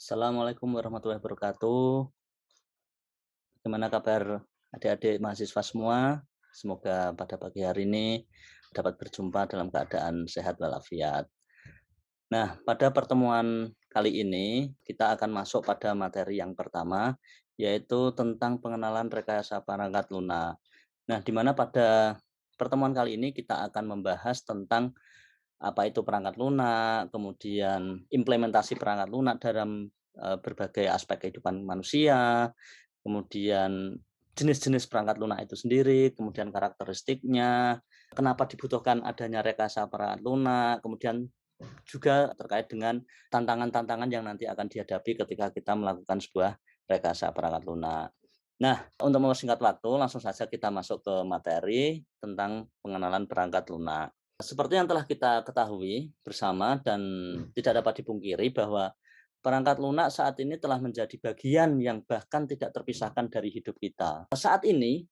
Assalamualaikum warahmatullahi wabarakatuh. Gimana kabar adik-adik mahasiswa semua? Semoga pada pagi hari ini dapat berjumpa dalam keadaan sehat walafiat. Nah, pada pertemuan kali ini kita akan masuk pada materi yang pertama, yaitu tentang pengenalan rekayasa perangkat lunak. Nah, di mana pada pertemuan kali ini kita akan membahas tentang apa itu perangkat lunak, kemudian implementasi perangkat lunak dalam berbagai aspek kehidupan manusia, kemudian jenis-jenis perangkat lunak itu sendiri, kemudian karakteristiknya, kenapa dibutuhkan adanya rekayasa perangkat lunak, kemudian juga terkait dengan tantangan-tantangan yang nanti akan dihadapi ketika kita melakukan sebuah rekayasa perangkat lunak. Nah, untuk mempersingkat waktu, langsung saja kita masuk ke materi tentang pengenalan perangkat lunak. Seperti yang telah kita ketahui bersama dan tidak dapat dipungkiri bahwa perangkat lunak saat ini telah menjadi bagian yang bahkan tidak terpisahkan dari hidup kita. Saat ini,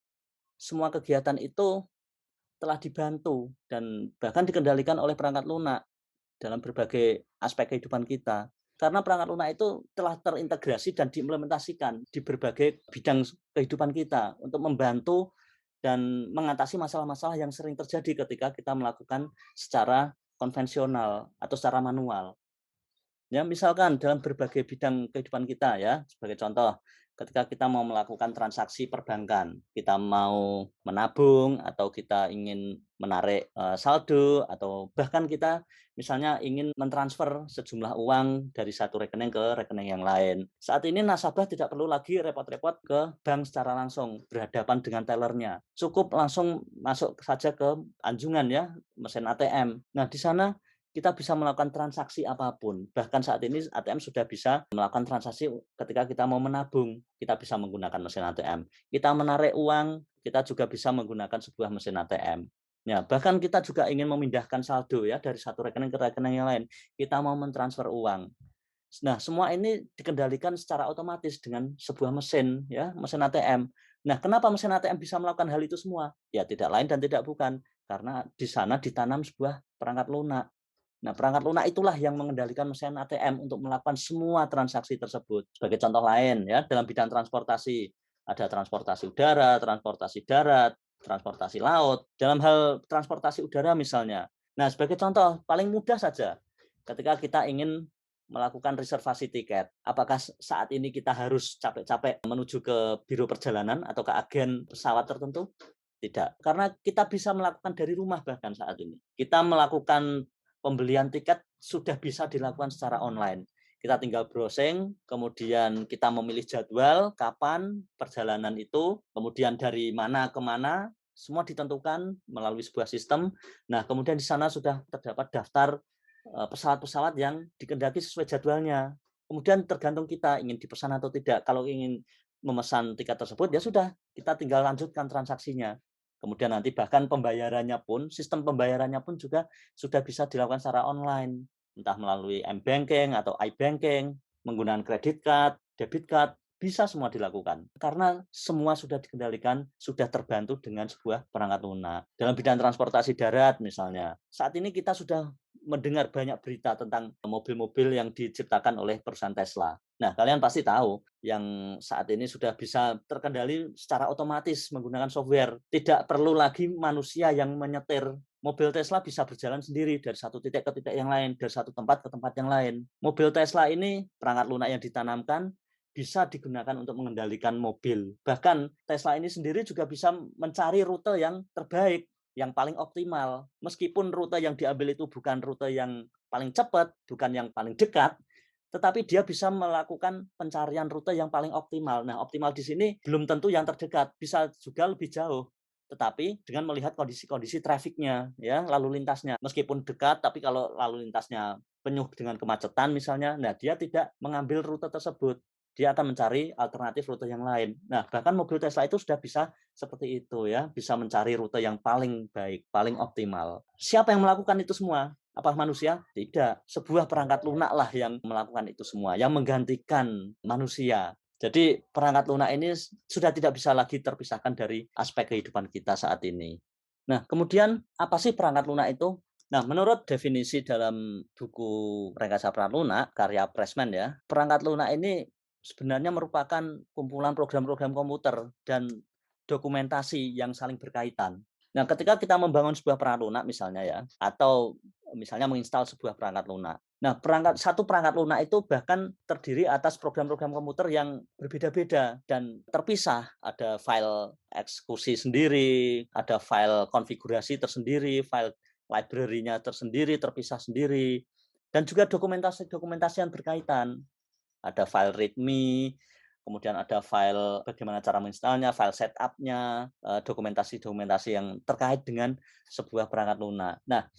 semua kegiatan itu telah dibantu dan bahkan dikendalikan oleh perangkat lunak dalam berbagai aspek kehidupan kita. Karena perangkat lunak itu telah terintegrasi dan diimplementasikan di berbagai bidang kehidupan kita untuk membantu dan mengatasi masalah-masalah yang sering terjadi ketika kita melakukan secara konvensional atau secara manual. Ya, misalkan dalam berbagai bidang kehidupan kita ya, sebagai contoh, ketika kita mau melakukan transaksi perbankan, kita mau menabung atau kita ingin menarik saldo atau bahkan kita misalnya ingin mentransfer sejumlah uang dari satu rekening ke rekening yang lain. Saat ini nasabah tidak perlu lagi repot-repot ke bank secara langsung berhadapan dengan tellernya. Cukup langsung masuk saja ke anjungan ya, mesin ATM. Nah, di sana kita bisa melakukan transaksi apapun. Bahkan saat ini ATM sudah bisa melakukan transaksi ketika kita mau menabung, kita bisa menggunakan mesin ATM. Kita menarik uang, kita juga bisa menggunakan sebuah mesin ATM. Ya, bahkan kita juga ingin memindahkan saldo ya dari satu rekening ke rekening yang lain. Kita mau mentransfer uang. Nah, semua ini dikendalikan secara otomatis dengan sebuah mesin ya, mesin ATM. Nah, kenapa mesin ATM bisa melakukan hal itu semua? Ya, tidak lain dan tidak bukan karena di sana ditanam sebuah perangkat lunak. Nah, perangkat lunak itulah yang mengendalikan mesin ATM untuk melakukan semua transaksi tersebut. Sebagai contoh lain ya, dalam bidang transportasi, ada transportasi udara, transportasi darat, transportasi laut. Dalam hal transportasi udara misalnya. Nah, sebagai contoh paling mudah saja, ketika kita ingin melakukan reservasi tiket. Apakah saat ini kita harus capek-capek menuju ke biro perjalanan atau ke agen pesawat tertentu? Tidak, karena kita bisa melakukan dari rumah bahkan saat ini. Kita melakukan pembelian tiket sudah bisa dilakukan secara online. Kita tinggal browsing, kemudian kita memilih jadwal, kapan perjalanan itu, kemudian dari mana ke mana, semua ditentukan melalui sebuah sistem. Nah, kemudian di sana sudah terdapat daftar pesawat-pesawat yang dikehendaki sesuai jadwalnya. Kemudian tergantung kita ingin dipesan atau tidak. Kalau ingin memesan tiket tersebut, ya sudah, kita tinggal lanjutkan transaksinya. Kemudian nanti bahkan pembayarannya pun, sistem pembayarannya pun juga sudah bisa dilakukan secara online, entah melalui m-banking atau i-banking, menggunakan credit card, debit card, bisa semua dilakukan. Karena semua sudah dikendalikan, sudah terbantu dengan sebuah perangkat lunak. Dalam bidang transportasi darat misalnya, saat ini kita sudah mendengar banyak berita tentang mobil-mobil yang diciptakan oleh perusahaan Tesla. Nah, kalian pasti tahu yang saat ini sudah bisa terkendali secara otomatis menggunakan software. Tidak perlu lagi manusia yang menyetir. Mobil Tesla bisa berjalan sendiri dari satu titik ke titik yang lain, dari satu tempat ke tempat yang lain. Mobil Tesla ini perangkat lunak yang ditanamkan bisa digunakan untuk mengendalikan mobil. Bahkan Tesla ini sendiri juga bisa mencari rute yang terbaik, yang paling optimal. Meskipun rute yang diambil itu bukan rute yang paling cepat, bukan yang paling dekat, tetapi dia bisa melakukan pencarian rute yang paling optimal. Nah, optimal di sini belum tentu yang terdekat, bisa juga lebih jauh. Tetapi dengan melihat kondisi-kondisi trafiknya, ya, lalu lintasnya. Meskipun dekat, tapi kalau lalu lintasnya penuh dengan kemacetan misalnya, nah dia tidak mengambil rute tersebut. Dia akan mencari alternatif rute yang lain. Nah, bahkan mobil Tesla itu sudah bisa seperti itu ya, bisa mencari rute yang paling baik, paling optimal. Siapa yang melakukan itu semua? Apa manusia? Tidak. Sebuah perangkat lunak lah yang melakukan itu semua, yang menggantikan manusia. Jadi perangkat lunak ini sudah tidak bisa lagi terpisahkan dari aspek kehidupan kita saat ini. Nah, kemudian apa sih perangkat lunak itu? Nah, menurut definisi dalam buku Rekayasa Perangkat Lunak, karya Pressman ya, perangkat lunak ini sebenarnya merupakan kumpulan program-program komputer dan dokumentasi yang saling berkaitan. Nah, ketika kita membangun sebuah perangkat lunak misalnya ya, atau misalnya menginstal sebuah perangkat lunak. Nah, satu perangkat lunak itu bahkan terdiri atas program-program komputer yang berbeda-beda dan terpisah. Ada file eksekusi sendiri, ada file konfigurasi tersendiri, file library-nya tersendiri, terpisah sendiri, dan juga dokumentasi-dokumentasi yang berkaitan. Ada file readme, kemudian ada file bagaimana cara menginstalnya, file setup-nya, dokumentasi-dokumentasi yang terkait dengan sebuah perangkat lunak. Nah,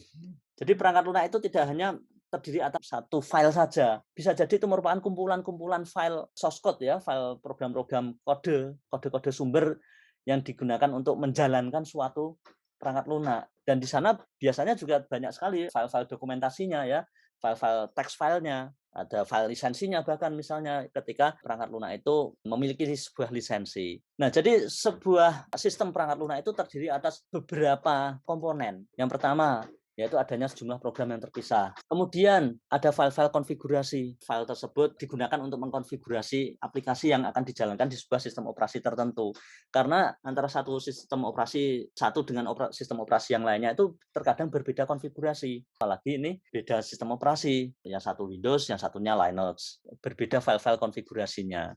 jadi perangkat lunak itu tidak hanya terdiri atas satu file saja. Bisa jadi itu merupakan kumpulan-kumpulan file source code ya, file program-program kode, kode-kode sumber yang digunakan untuk menjalankan suatu perangkat lunak. Dan di sana biasanya juga banyak sekali file-file dokumentasinya ya, file-file text filenya, ada file lisensinya bahkan misalnya ketika perangkat lunak itu memiliki sebuah lisensi. Nah, jadi sebuah sistem perangkat lunak itu terdiri atas beberapa komponen. Yang pertama, yaitu adanya sejumlah program yang terpisah. Kemudian ada file-file konfigurasi. File tersebut digunakan untuk mengkonfigurasi aplikasi yang akan dijalankan di sebuah sistem operasi tertentu. Karena antara satu sistem operasi satu dengan sistem operasi yang lainnya itu terkadang berbeda konfigurasi. Apalagi ini beda sistem operasi. Yang satu Windows, yang satunya Linux. Berbeda file-file konfigurasinya.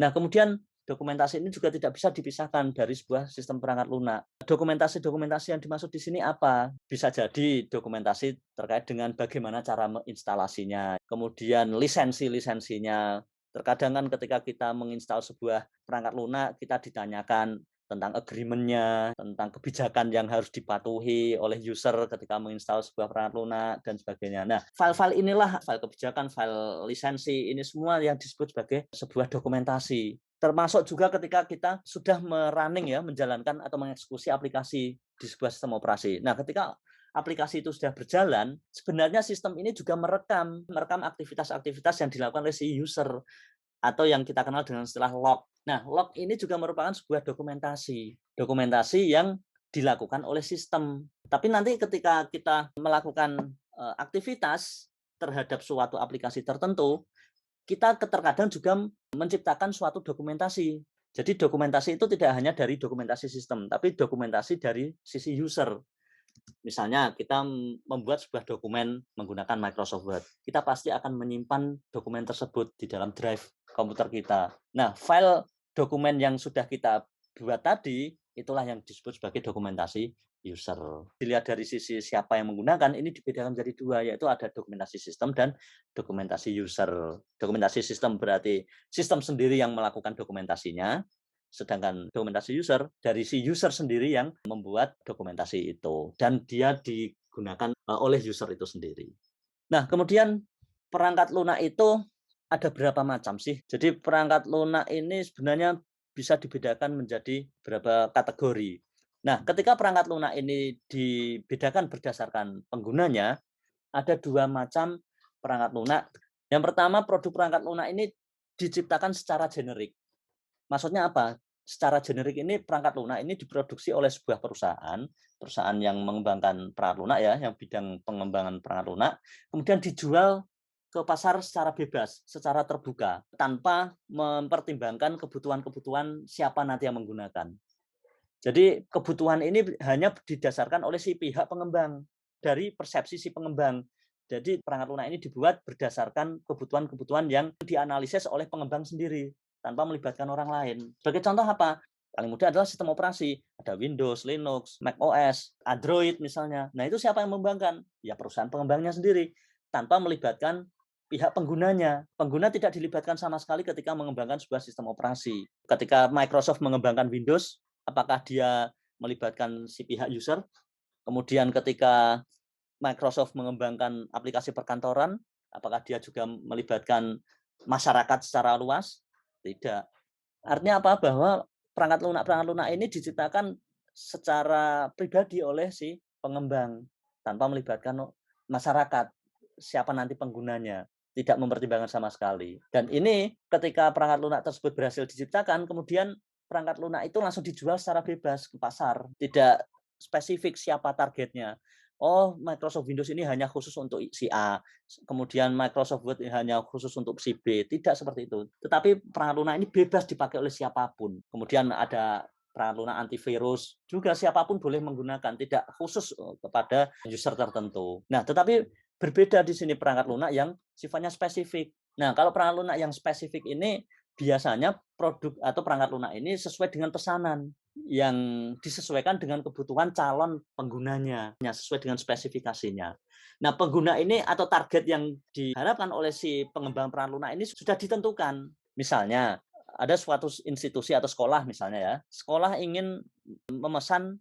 Nah, kemudian dokumentasi ini juga tidak bisa dipisahkan dari sebuah sistem perangkat lunak. Dokumentasi-dokumentasi yang dimaksud di sini apa? Bisa jadi dokumentasi terkait dengan bagaimana cara menginstalasinya, kemudian lisensi-lisensinya. Terkadang kan ketika kita menginstal sebuah perangkat lunak, kita ditanyakan tentang agreement-nya, tentang kebijakan yang harus dipatuhi oleh user ketika menginstal sebuah perangkat lunak, dan sebagainya. Nah, file-file inilah, file kebijakan, file lisensi, ini semua yang disebut sebagai sebuah dokumentasi. Termasuk juga ketika kita sudah merunning ya, menjalankan atau mengeksekusi aplikasi di sebuah sistem operasi. Nah, ketika aplikasi itu sudah berjalan, sebenarnya sistem ini juga merekam aktivitas-aktivitas yang dilakukan oleh si user atau yang kita kenal dengan istilah log. Nah, log ini juga merupakan sebuah dokumentasi yang dilakukan oleh sistem. Tapi nanti ketika kita melakukan aktivitas terhadap suatu aplikasi tertentu, kita terkadang juga menciptakan suatu dokumentasi. Jadi dokumentasi itu tidak hanya dari dokumentasi sistem, tapi dokumentasi dari sisi user. Misalnya kita membuat sebuah dokumen menggunakan Microsoft Word. Kita pasti akan menyimpan dokumen tersebut di dalam drive komputer kita. Nah, file dokumen yang sudah kita buat tadi, itulah yang disebut sebagai dokumentasi user. Dilihat dari sisi siapa yang menggunakan, ini dibedakan menjadi dua, yaitu ada dokumentasi sistem dan dokumentasi user. Dokumentasi sistem berarti sistem sendiri yang melakukan dokumentasinya, sedangkan dokumentasi user dari si user sendiri yang membuat dokumentasi itu dan dia digunakan oleh user itu sendiri. Nah, kemudian perangkat lunak itu ada berapa macam sih? Jadi perangkat lunak ini sebenarnya bisa dibedakan menjadi beberapa kategori. Nah, ketika perangkat lunak ini dibedakan berdasarkan penggunanya, ada dua macam perangkat lunak. Yang pertama, produk perangkat lunak ini diciptakan secara generik. Maksudnya apa? Secara generik ini perangkat lunak ini diproduksi oleh sebuah perusahaan yang mengembangkan perangkat lunak ya, yang bidang pengembangan perangkat lunak, kemudian dijual ke pasar secara bebas, secara terbuka, tanpa mempertimbangkan kebutuhan-kebutuhan siapa nanti yang menggunakan. Jadi kebutuhan ini hanya didasarkan oleh si pihak pengembang, dari persepsi si pengembang. Jadi perangkat lunak ini dibuat berdasarkan kebutuhan-kebutuhan yang dianalisis oleh pengembang sendiri, tanpa melibatkan orang lain. Sebagai contoh apa? Paling mudah adalah sistem operasi. Ada Windows, Linux, Mac OS, Android misalnya. Nah, itu siapa yang mengembangkan? Ya perusahaan pengembangnya sendiri, tanpa melibatkan pihak penggunanya. Pengguna tidak dilibatkan sama sekali ketika mengembangkan sebuah sistem operasi. Ketika Microsoft mengembangkan Windows, apakah dia melibatkan si pihak user? Kemudian ketika Microsoft mengembangkan aplikasi perkantoran, apakah dia juga melibatkan masyarakat secara luas? Tidak. Artinya apa? Bahwa perangkat lunak ini diciptakan secara pribadi oleh si pengembang tanpa melibatkan masyarakat, siapa nanti penggunanya, tidak mempertimbangkan sama sekali. Dan ini ketika perangkat lunak tersebut berhasil diciptakan, kemudian perangkat lunak itu langsung dijual secara bebas ke pasar, tidak spesifik siapa targetnya. Oh, Microsoft Windows ini hanya khusus untuk si A, kemudian Microsoft Word hanya khusus untuk si B, tidak seperti itu. Tetapi perangkat lunak ini bebas dipakai oleh siapapun. Kemudian ada perangkat lunak antivirus, juga siapapun boleh menggunakan, tidak khusus kepada user tertentu. Nah, tetapi berbeda di sini perangkat lunak yang sifatnya spesifik. Nah, kalau perangkat lunak yang spesifik ini biasanya produk atau perangkat lunak ini sesuai dengan pesanan yang disesuaikan dengan kebutuhan calon penggunanya, sesuai dengan spesifikasinya. Nah, pengguna ini atau target yang diharapkan oleh si pengembang perangkat lunak ini sudah ditentukan. Misalnya, ada suatu institusi atau sekolah misalnya ya, sekolah ingin memesan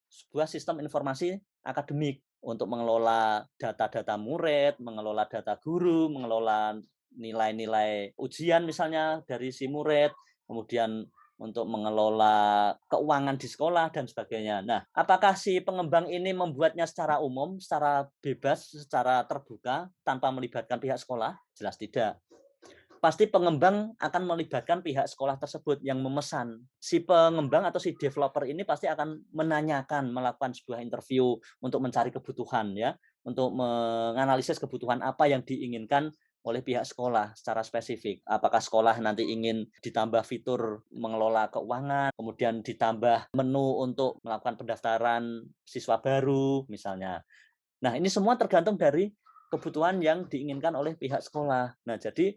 sebuah sistem informasi akademik untuk mengelola data-data murid, mengelola data guru, mengelola nilai-nilai ujian misalnya dari si murid, kemudian untuk mengelola keuangan di sekolah dan sebagainya. Nah, apakah si pengembang ini membuatnya secara umum, secara bebas, secara terbuka, tanpa melibatkan pihak sekolah? Jelas tidak. Pasti pengembang akan melibatkan pihak sekolah tersebut yang memesan. Si pengembang atau si developer ini pasti akan menanyakan, melakukan sebuah interview untuk mencari kebutuhan ya, untuk menganalisis kebutuhan apa yang diinginkan oleh pihak sekolah secara spesifik. Apakah sekolah nanti ingin ditambah fitur mengelola keuangan, kemudian ditambah menu untuk melakukan pendaftaran siswa baru misalnya. Nah, ini semua tergantung dari kebutuhan yang diinginkan oleh pihak sekolah. Nah, jadi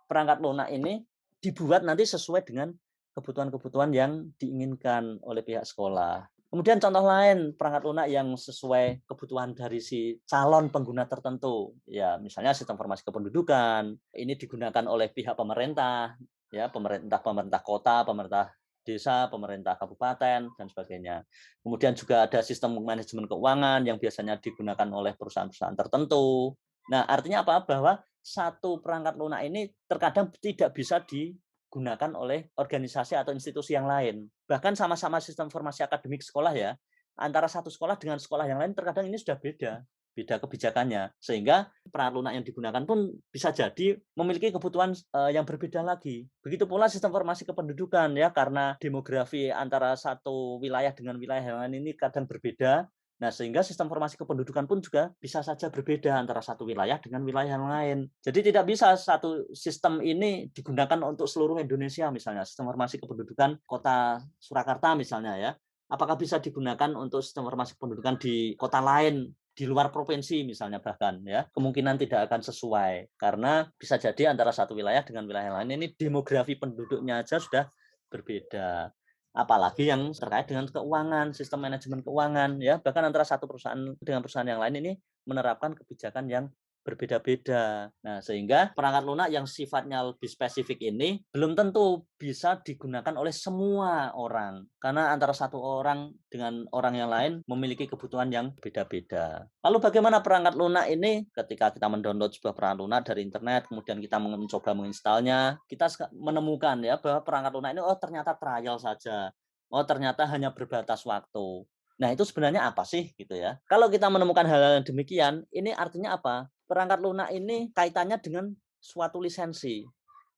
perangkat lunak ini dibuat nanti sesuai dengan kebutuhan-kebutuhan yang diinginkan oleh pihak sekolah. Kemudian contoh lain perangkat lunak yang sesuai kebutuhan dari si calon pengguna tertentu. Ya, misalnya sistem informasi kependudukan, ini digunakan oleh pihak pemerintah, ya, pemerintah kota, pemerintah desa, pemerintah kabupaten, dan sebagainya. Kemudian juga ada sistem manajemen keuangan yang biasanya digunakan oleh perusahaan-perusahaan tertentu. Nah, artinya apa? Bahwa satu perangkat lunak ini terkadang tidak bisa digunakan oleh organisasi atau institusi yang lain. Bahkan sama-sama sistem informasi akademik sekolah ya, antara satu sekolah dengan sekolah yang lain terkadang ini sudah beda kebijakannya. Sehingga perangkat lunak yang digunakan pun bisa jadi memiliki kebutuhan yang berbeda lagi. Begitu pula sistem informasi kependudukan ya, karena demografi antara satu wilayah dengan wilayah yang lain ini kadang berbeda. Nah, sehingga sistem informasi kependudukan pun juga bisa saja berbeda antara satu wilayah dengan wilayah yang lain. Jadi tidak bisa satu sistem ini digunakan untuk seluruh Indonesia misalnya, sistem informasi kependudukan Kota Surakarta misalnya ya. Apakah bisa digunakan untuk sistem informasi kependudukan di kota lain di luar provinsi misalnya bahkan ya, kemungkinan tidak akan sesuai karena bisa jadi antara satu wilayah dengan wilayah lain ini demografi penduduknya aja sudah berbeda. Apalagi yang terkait dengan keuangan, sistem manajemen keuangan ya, bahkan antara satu perusahaan dengan perusahaan yang lain ini menerapkan kebijakan yang berbeda-beda. Nah, sehingga perangkat lunak yang sifatnya lebih spesifik ini belum tentu bisa digunakan oleh semua orang. Karena antara satu orang dengan orang yang lain memiliki kebutuhan yang beda-beda. Lalu bagaimana perangkat lunak ini ketika kita mendownload sebuah perangkat lunak dari internet, kemudian kita mencoba menginstalnya, kita menemukan ya bahwa perangkat lunak ini ternyata trial saja. Oh, ternyata hanya berbatas waktu. Nah, itu sebenarnya apa sih gitu ya? Kalau kita menemukan hal-hal yang demikian, ini artinya apa? Perangkat lunak ini kaitannya dengan suatu lisensi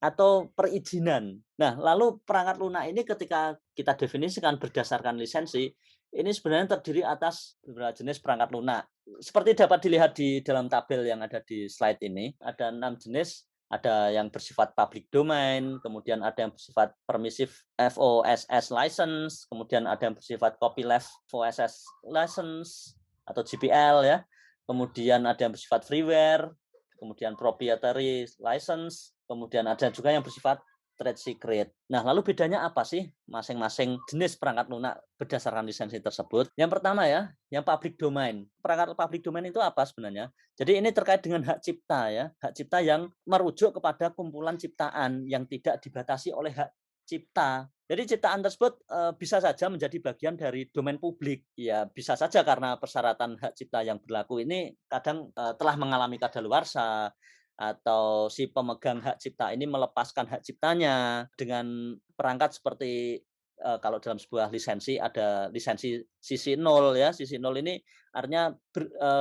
atau perizinan. Nah, lalu perangkat lunak ini ketika kita definisikan berdasarkan lisensi, ini sebenarnya terdiri atas beberapa jenis perangkat lunak. Seperti dapat dilihat di dalam tabel yang ada di slide ini, ada 6 jenis. Ada yang bersifat public domain, kemudian ada yang bersifat permissive FOSS license, kemudian ada yang bersifat copyleft FOSS license atau GPL ya. Kemudian ada yang bersifat freeware, kemudian proprietary license, kemudian ada juga yang bersifat trade secret. Nah, lalu bedanya apa sih masing-masing jenis perangkat lunak berdasarkan lisensi tersebut? Yang pertama ya, yang public domain. Perangkat public domain itu apa sebenarnya? Jadi ini terkait dengan hak cipta ya, hak cipta yang merujuk kepada kumpulan ciptaan yang tidak dibatasi oleh hak cipta. Jadi ciptaan tersebut bisa saja menjadi bagian dari domain publik. Ya, bisa saja karena persyaratan hak cipta yang berlaku ini kadang telah mengalami kadaluarsa atau si pemegang hak cipta ini melepaskan hak ciptanya dengan perangkat seperti kalau dalam sebuah lisensi ada lisensi sisi nol ya. Sisi nol ini artinya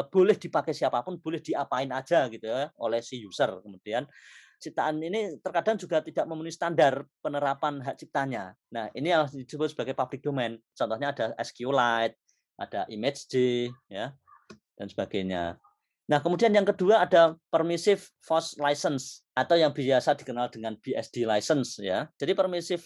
boleh dipakai siapapun, boleh diapain aja gitu ya oleh si user. Kemudian ciptaan ini terkadang juga tidak memenuhi standar penerapan hak ciptanya. Nah, ini yang disebut sebagai public domain. Contohnya ada SQLite, ada ImageJ, ya, dan sebagainya. Nah, kemudian yang kedua ada permissive force license atau yang biasa dikenal dengan BSD license ya. Jadi permissive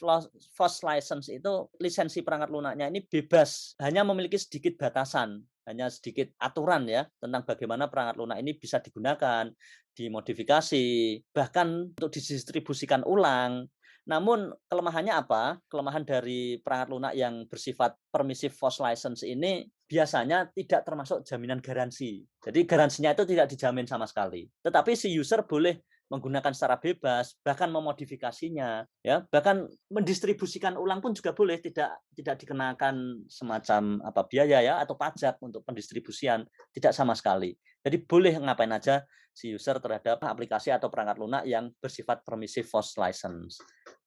force license itu lisensi perangkat lunaknya ini bebas, hanya memiliki sedikit batasan, hanya sedikit aturan ya tentang bagaimana perangkat lunak ini bisa digunakan, dimodifikasi, bahkan untuk didistribusikan ulang. Namun kelemahannya apa? Kelemahan dari perangkat lunak yang bersifat permissive force license ini biasanya tidak termasuk jaminan garansi. Jadi garansinya itu tidak dijamin sama sekali. Tetapi si user boleh menggunakan secara bebas, bahkan memodifikasinya, ya, bahkan mendistribusikan ulang pun juga boleh, tidak dikenakan semacam biaya ya atau pajak untuk pendistribusian, tidak sama sekali. Jadi boleh ngapain aja si user terhadap aplikasi atau perangkat lunak yang bersifat permissive force license.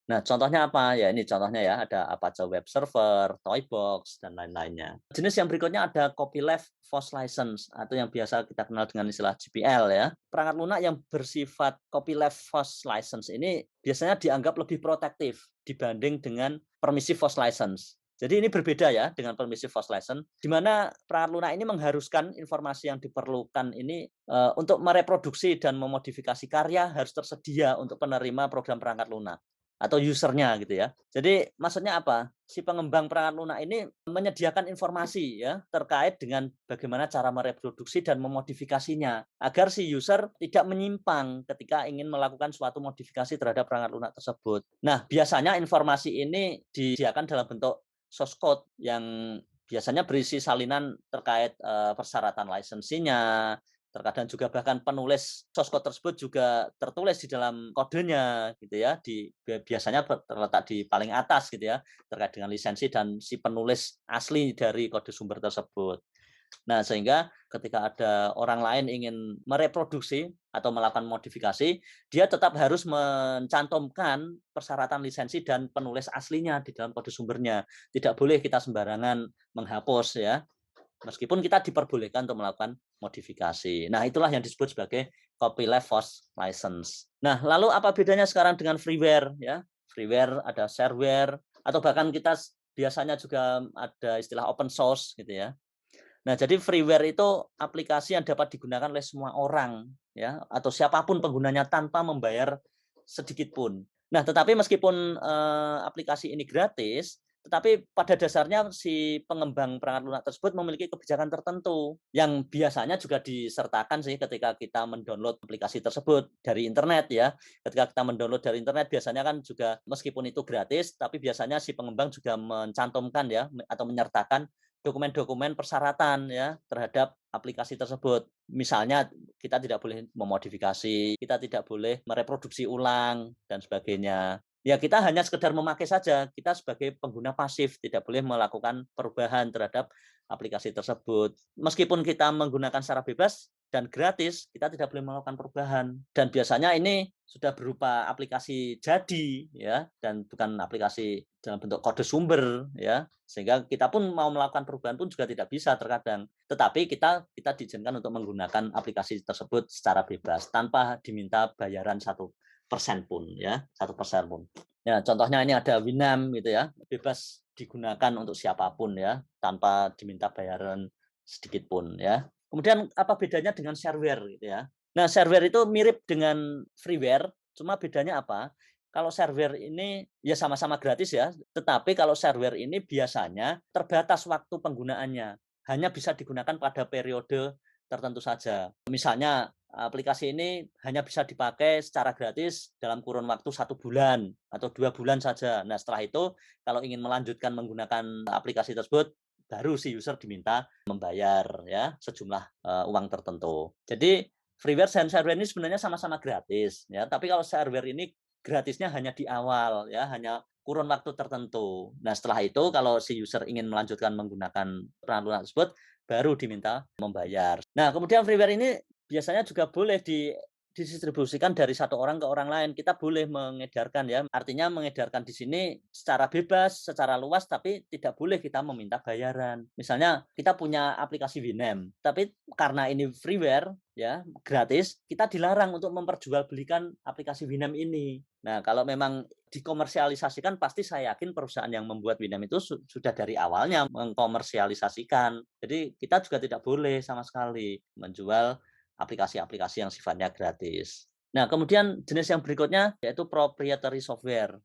Nah, contohnya apa? Ya, ini contohnya ya, ada Apache Web Server, Toybox, dan lain-lainnya. Jenis yang berikutnya ada Copyleft Force License, atau yang biasa kita kenal dengan istilah GPL ya. Perangkat lunak yang bersifat Copyleft Force License ini biasanya dianggap lebih protektif dibanding dengan Permissive Force License. Jadi ini berbeda ya dengan Permissive Force License, di mana perangkat lunak ini mengharuskan informasi yang diperlukan ini untuk mereproduksi dan memodifikasi karya harus tersedia untuk penerima program perangkat lunak atau usernya gitu ya. Jadi maksudnya apa? Si pengembang perangkat lunak ini menyediakan informasi ya terkait dengan bagaimana cara mereproduksi dan memodifikasinya agar si user tidak menyimpang ketika ingin melakukan suatu modifikasi terhadap perangkat lunak tersebut. Nah, biasanya informasi ini disediakan dalam bentuk source code yang biasanya berisi salinan terkait persyaratan lisensinya, terkadang juga bahkan penulis source code tersebut juga tertulis di dalam kodenya gitu ya, biasanya terletak di paling atas gitu ya, terkait dengan lisensi dan si penulis asli dari kode sumber tersebut. Nah, sehingga ketika ada orang lain ingin mereproduksi atau melakukan modifikasi, dia tetap harus mencantumkan persyaratan lisensi dan penulis aslinya di dalam kode sumbernya. Tidak boleh kita sembarangan menghapus ya, meskipun kita diperbolehkan untuk melakukan modifikasi. Nah, itulah yang disebut sebagai copyleft force license. Nah, lalu apa bedanya sekarang dengan freeware ya? Freeware, ada shareware, atau bahkan kita biasanya juga ada istilah open source gitu ya. Nah, jadi freeware itu aplikasi yang dapat digunakan oleh semua orang ya atau siapapun penggunanya tanpa membayar sedikit pun. Nah, tetapi meskipun aplikasi ini gratis, tetapi pada dasarnya si pengembang perangkat lunak tersebut memiliki kebijakan tertentu yang biasanya juga disertakan sih ketika kita mendownload aplikasi tersebut dari internet ya. Ketika kita mendownload dari internet biasanya kan juga meskipun itu gratis, tapi biasanya si pengembang juga mencantumkan ya atau menyertakan dokumen-dokumen persyaratan ya terhadap aplikasi tersebut. Misalnya kita tidak boleh memodifikasi, kita tidak boleh mereproduksi ulang dan sebagainya. Ya kita hanya sekedar memakai saja, kita sebagai pengguna pasif tidak boleh melakukan perubahan terhadap aplikasi tersebut. Meskipun kita menggunakan secara bebas dan gratis, kita tidak boleh melakukan perubahan. Dan biasanya ini sudah berupa aplikasi jadi ya dan bukan aplikasi dalam bentuk kode sumber ya, sehingga kita pun mau melakukan perubahan pun juga tidak bisa terkadang. Tetapi kita diizinkan untuk menggunakan aplikasi tersebut secara bebas tanpa diminta bayaran 1% pun ya, 1% pun. Ya, contohnya ini ada Winamp gitu ya, bebas digunakan untuk siapapun ya, tanpa diminta bayaran sedikit pun ya. Kemudian apa bedanya dengan shareware gitu ya? Nah, shareware itu mirip dengan freeware, cuma bedanya apa? Kalau shareware ini ya sama-sama gratis ya, tetapi kalau shareware ini biasanya terbatas waktu penggunaannya, hanya bisa digunakan pada periode tertentu saja. Misalnya aplikasi ini hanya bisa dipakai secara gratis dalam kurun waktu 1 bulan atau 2 bulan saja. Nah, setelah itu kalau ingin melanjutkan menggunakan aplikasi tersebut, baru si user diminta membayar ya sejumlah uang tertentu. Jadi freeware dan shareware ini sebenarnya sama-sama gratis ya, tapi kalau shareware ini gratisnya hanya di awal ya, hanya kurun waktu tertentu. Nah, setelah itu kalau si user ingin melanjutkan menggunakan perangkat lunak tersebut baru diminta membayar. Nah, kemudian freeware ini biasanya juga boleh didistribusikan dari satu orang ke orang lain. Kita boleh mengedarkan ya, artinya mengedarkan di sini secara bebas, secara luas, tapi tidak boleh kita meminta bayaran. Misalnya kita punya aplikasi Winamp, tapi karena ini freeware ya, gratis, kita dilarang untuk memperjualbelikan aplikasi Winamp ini. Nah, kalau memang dikomersialisasikan, pasti saya yakin perusahaan yang membuat Winamp itu sudah dari awalnya mengkomersialisasikan. Jadi kita juga tidak boleh sama sekali menjual aplikasi-aplikasi yang sifatnya gratis. Nah, kemudian jenis yang berikutnya yaitu proprietary software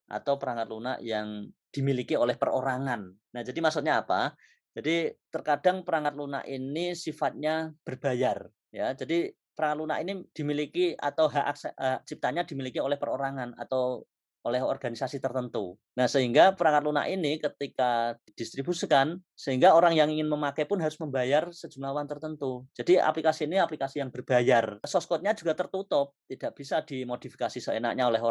atau perangkat lunak yang dimiliki oleh perorangan. Nah, jadi maksudnya apa? Jadi terkadang perangkat lunak ini sifatnya berbayar, ya. Jadi perangkat lunak ini dimiliki atau hak ciptanya dimiliki oleh perorangan atau oleh organisasi tertentu. Nah, sehingga perangkat lunak ini ketika didistribusikan, sehingga orang yang ingin memakai pun harus membayar sejumlah uang tertentu. Jadi aplikasi ini aplikasi yang berbayar. Source code-nya juga tertutup, tidak bisa dimodifikasi seenaknya oleh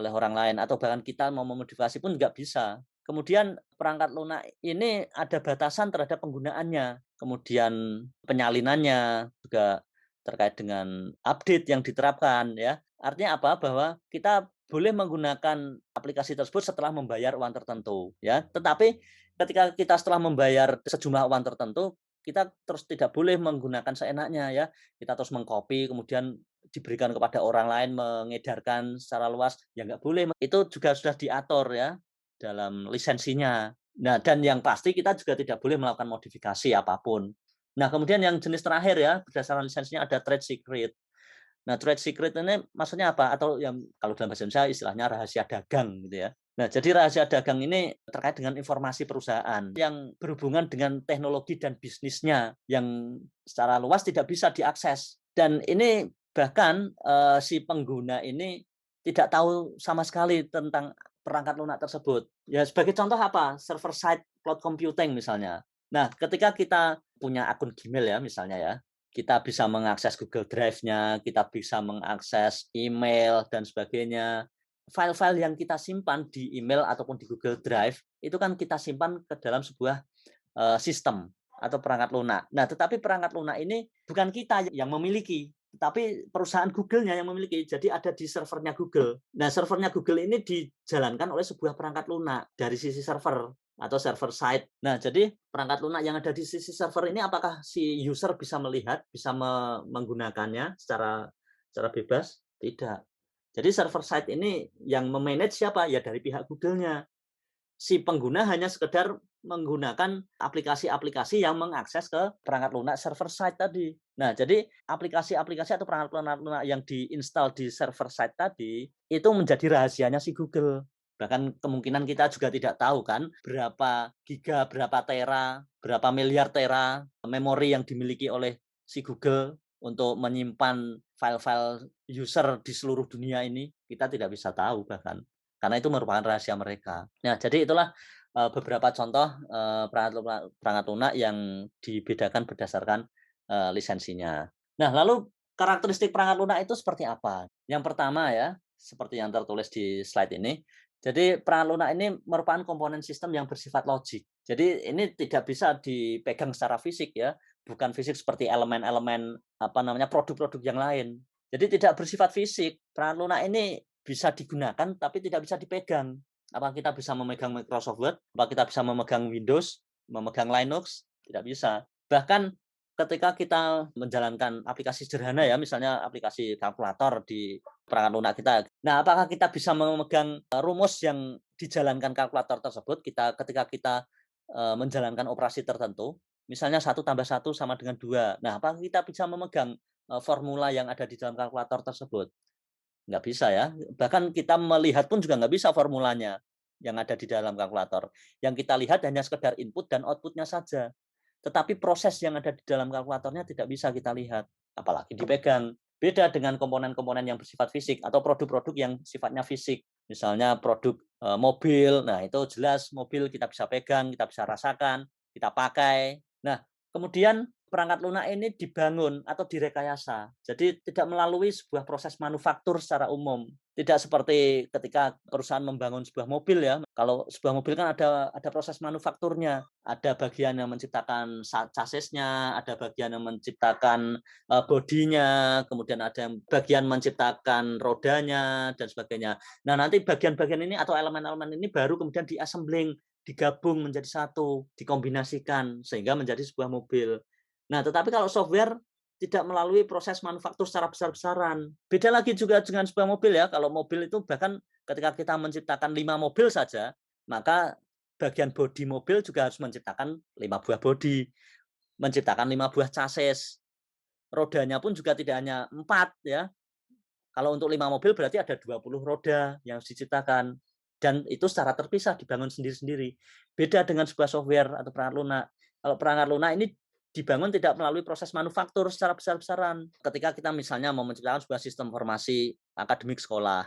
orang lain, atau bahkan kita mau memodifikasi pun nggak bisa. Kemudian perangkat lunak ini ada batasan terhadap penggunaannya, kemudian penyalinannya juga terkait dengan update yang diterapkan, ya. Artinya apa? Bahwa kita boleh menggunakan aplikasi tersebut setelah membayar uang tertentu, ya. Tetapi ketika kita setelah membayar sejumlah uang tertentu, kita terus tidak boleh menggunakan seenaknya, ya. Kita terus mengcopy kemudian diberikan kepada orang lain, mengedarkan secara luas, ya nggak boleh. Itu juga sudah diatur, ya, dalam lisensinya. Nah, dan yang pasti kita juga tidak boleh melakukan modifikasi apapun. Nah, kemudian yang jenis terakhir, ya, berdasarkan lisensinya ada trade secret. Nah, trade secret ini maksudnya apa? Atau yang kalau dalam bahasa Indonesia istilahnya rahasia dagang gitu, ya. Nah, jadi rahasia dagang ini terkait dengan informasi perusahaan yang berhubungan dengan teknologi dan bisnisnya yang secara luas tidak bisa diakses. Dan ini bahkan si pengguna ini tidak tahu sama sekali tentang perangkat lunak tersebut. Ya, sebagai contoh apa? Server side cloud computing misalnya. Nah, ketika kita punya akun Gmail, ya, misalnya, ya, kita bisa mengakses Google Drive-nya, kita bisa mengakses email dan sebagainya. File-file yang kita simpan di email ataupun di Google Drive itu kan kita simpan ke dalam sebuah sistem atau perangkat lunak. Nah, tetapi perangkat lunak ini bukan kita yang memiliki, tetapi perusahaan Google-nya yang memiliki. Jadi ada di servernya Google. Nah, servernya Google ini dijalankan oleh sebuah perangkat lunak dari sisi server atau server side. Nah, jadi perangkat lunak yang ada di sisi server ini apakah si user bisa melihat, bisa menggunakannya secara bebas? Tidak. Jadi server side ini yang memanage siapa? Ya dari pihak Google-nya. Si pengguna hanya sekedar menggunakan aplikasi-aplikasi yang mengakses ke perangkat lunak server side tadi. Nah, jadi aplikasi-aplikasi atau perangkat lunak yang diinstal di server side tadi itu menjadi rahasianya si Google. Bahkan kemungkinan kita juga tidak tahu kan berapa giga, berapa tera, berapa miliar tera memori yang dimiliki oleh si Google untuk menyimpan file-file user di seluruh dunia ini. Kita tidak bisa tahu bahkan. Karena itu merupakan rahasia mereka. Nah, jadi itulah beberapa contoh perangkat lunak yang dibedakan berdasarkan lisensinya. Nah, lalu karakteristik perangkat lunak itu seperti apa? Yang pertama, ya, seperti yang tertulis di slide ini. Jadi perangkat lunak ini merupakan komponen sistem yang bersifat logik. Jadi ini tidak bisa dipegang secara fisik, ya, bukan fisik seperti elemen-elemen produk-produk yang lain. Jadi tidak bersifat fisik. Perangkat lunak ini bisa digunakan tapi tidak bisa dipegang. Apa kita bisa memegang Microsoft Word? Apa kita bisa memegang Windows, memegang Linux? Tidak bisa. Bahkan ketika kita menjalankan aplikasi sederhana, ya, misalnya aplikasi kalkulator di perangkat lunak kita. Nah, apakah kita bisa memegang rumus yang dijalankan kalkulator tersebut ketika kita menjalankan operasi tertentu? Misalnya 1+1 sama dengan 2. Nah, apakah kita bisa memegang formula yang ada di dalam kalkulator tersebut? Nggak bisa, ya. Bahkan kita melihat pun juga nggak bisa formulanya yang ada di dalam kalkulator. Yang kita lihat hanya sekedar input dan output-nya saja. Tetapi proses yang ada di dalam kalkulatornya tidak bisa kita lihat, apalagi dipegang. Beda dengan komponen-komponen yang bersifat fisik atau produk-produk yang sifatnya fisik. Misalnya produk mobil, nah itu jelas mobil kita bisa pegang, kita bisa rasakan, kita pakai. Nah, kemudian perangkat lunak ini dibangun atau direkayasa. Jadi tidak melalui sebuah proses manufaktur secara umum. Tidak seperti ketika perusahaan membangun sebuah mobil, ya. Kalau sebuah mobil kan ada proses manufakturnya. Ada bagian yang menciptakan chassisnya, ada bagian yang menciptakan bodinya, kemudian ada yang bagian menciptakan rodanya dan sebagainya. Nah, nanti bagian-bagian ini atau elemen-elemen ini baru kemudian diassembling, digabung menjadi satu, dikombinasikan sehingga menjadi sebuah mobil. Nah, tetapi kalau software tidak melalui proses manufaktur secara besar-besaran. Beda lagi juga dengan sebuah mobil ya, kalau mobil itu bahkan ketika kita menciptakan 5 mobil saja, maka bagian bodi mobil juga harus menciptakan 5 buah bodi, menciptakan 5 buah chassis. Rodanya pun juga tidak hanya 4 ya. Kalau untuk 5 mobil berarti ada 20 roda yang harus diciptakan. Dan itu secara terpisah dibangun sendiri-sendiri. Beda dengan sebuah software atau perangkat lunak. Kalau perangkat lunak ini dibangun tidak melalui proses manufaktur secara besar-besaran. Ketika kita misalnya mau menciptakan sebuah sistem informasi akademik sekolah,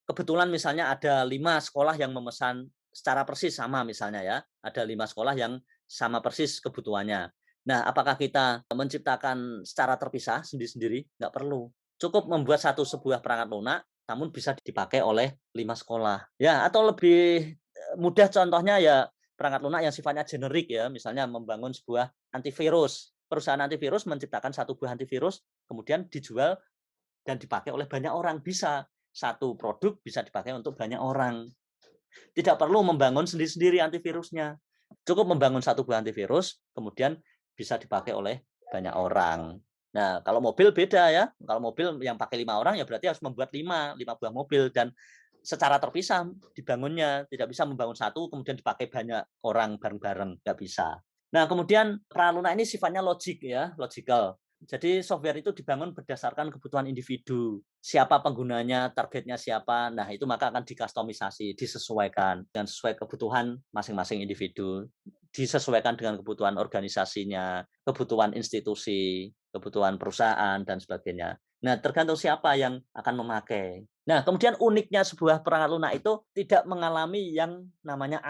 kebetulan misalnya ada 5 sekolah yang memesan secara persis sama misalnya ya, ada 5 sekolah yang sama persis kebutuhannya. Nah, apakah kita menciptakan secara terpisah sendiri-sendiri? Nggak perlu. Cukup membuat sebuah perangkat lunak, namun bisa dipakai oleh 5 sekolah. Ya, atau lebih mudah contohnya ya perangkat lunak yang sifatnya generik ya, misalnya membangun sebuah antivirus. Perusahaan antivirus menciptakan satu buah antivirus, kemudian dijual dan dipakai oleh banyak orang. Bisa satu produk bisa dipakai untuk banyak orang. Tidak perlu membangun sendiri-sendiri antivirusnya. Cukup membangun satu buah antivirus, kemudian bisa dipakai oleh banyak orang. Nah, kalau mobil beda ya. Kalau mobil yang pakai 5 orang ya berarti harus membuat 5 buah mobil dan secara terpisah dibangunnya. Tidak bisa membangun satu kemudian dipakai banyak orang bareng-bareng, nggak bisa. Nah, kemudian perangkat lunak ini sifatnya logik ya, logical. Jadi software itu dibangun berdasarkan kebutuhan individu. Siapa penggunanya, targetnya siapa. Nah, itu maka akan dikustomisasi, disesuaikan dengan sesuai kebutuhan masing-masing individu. Disesuaikan dengan kebutuhan organisasinya, kebutuhan institusi, kebutuhan perusahaan, dan sebagainya. Nah, tergantung siapa yang akan memakai. Nah, kemudian uniknya sebuah perangkat lunak itu tidak mengalami yang namanya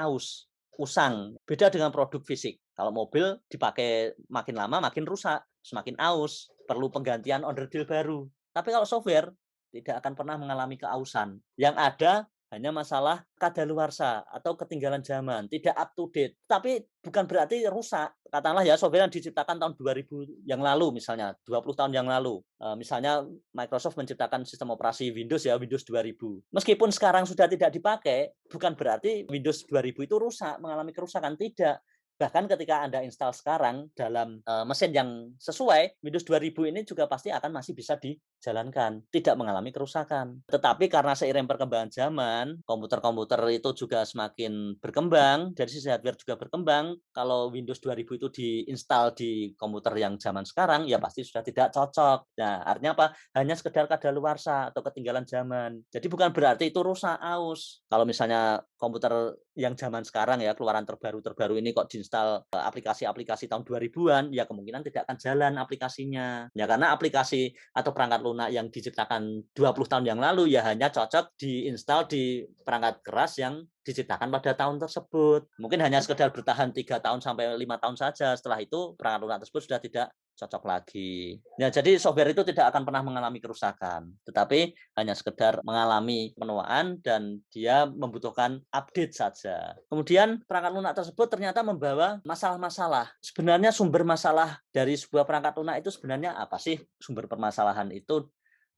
usang. Beda dengan produk fisik. Kalau mobil dipakai makin lama makin rusak, semakin aus, perlu penggantian onderdil baru. Tapi kalau software tidak akan pernah mengalami keausan. Yang ada hanya masalah kadaluarsa atau ketinggalan zaman, tidak up to date. Tapi bukan berarti rusak. Katakanlah ya software yang diciptakan tahun 2000 yang lalu misalnya, 20 tahun yang lalu. Misalnya Microsoft menciptakan sistem operasi Windows ya, Windows 2000. Meskipun sekarang sudah tidak dipakai, bukan berarti Windows 2000 itu rusak, mengalami kerusakan, tidak. Bahkan ketika Anda install sekarang dalam mesin yang sesuai, Windows 2000 ini juga pasti akan masih bisa dijalankan, tidak mengalami kerusakan. Tetapi karena seiring perkembangan zaman, komputer-komputer itu juga semakin berkembang, dari sisi hardware juga berkembang. Kalau Windows 2000 itu diinstal di komputer yang zaman sekarang, ya pasti sudah tidak cocok. Nah, artinya apa? Hanya sekedar kadaluarsa atau ketinggalan zaman. Jadi bukan berarti itu rusak, aus. Kalau misalnya komputer yang zaman sekarang ya, keluaran terbaru ini kok diinstal aplikasi-aplikasi tahun 2000-an, ya kemungkinan tidak akan jalan aplikasinya. Ya karena aplikasi atau perangkat lunak yang diciptakan 20 tahun yang lalu ya hanya cocok diinstal di perangkat keras yang diciptakan pada tahun tersebut. Mungkin hanya sekedar bertahan 3 tahun sampai 5 tahun saja. Setelah itu perangkat lunak tersebut sudah tidak cocok lagi. Ya, jadi software itu tidak akan pernah mengalami kerusakan, tetapi hanya sekedar mengalami penuaan dan dia membutuhkan update saja. Kemudian perangkat lunak tersebut ternyata membawa masalah-masalah. Sebenarnya sumber masalah dari sebuah perangkat lunak itu sebenarnya apa sih? Sumber permasalahan itu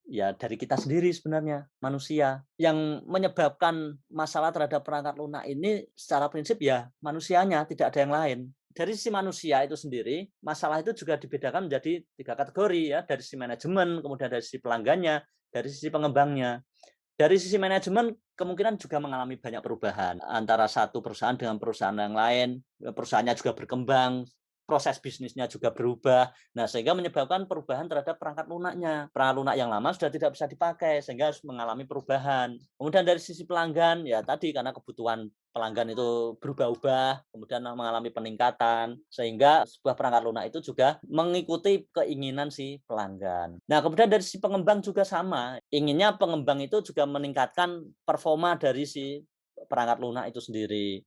ya dari kita sendiri sebenarnya, manusia. Yang menyebabkan masalah terhadap perangkat lunak ini secara prinsip ya manusianya, tidak ada yang lain. Dari sisi manusia itu sendiri, masalah itu juga dibedakan menjadi 3 kategori ya, dari sisi manajemen, kemudian dari sisi pelanggannya, dari sisi pengembangnya. Dari sisi manajemen kemungkinan juga mengalami banyak perubahan antara satu perusahaan dengan perusahaan yang lain, perusahaannya juga berkembang, proses bisnisnya juga berubah. Nah, sehingga menyebabkan perubahan terhadap perangkat lunaknya. Perangkat lunak yang lama sudah tidak bisa dipakai sehingga harus mengalami perubahan. Kemudian dari sisi pelanggan ya tadi karena kebutuhan pelanggan itu berubah-ubah, kemudian mengalami peningkatan, sehingga sebuah perangkat lunak itu juga mengikuti keinginan si pelanggan. Nah, kemudian dari si pengembang juga sama, inginnya pengembang itu juga meningkatkan performa dari si perangkat lunak itu sendiri,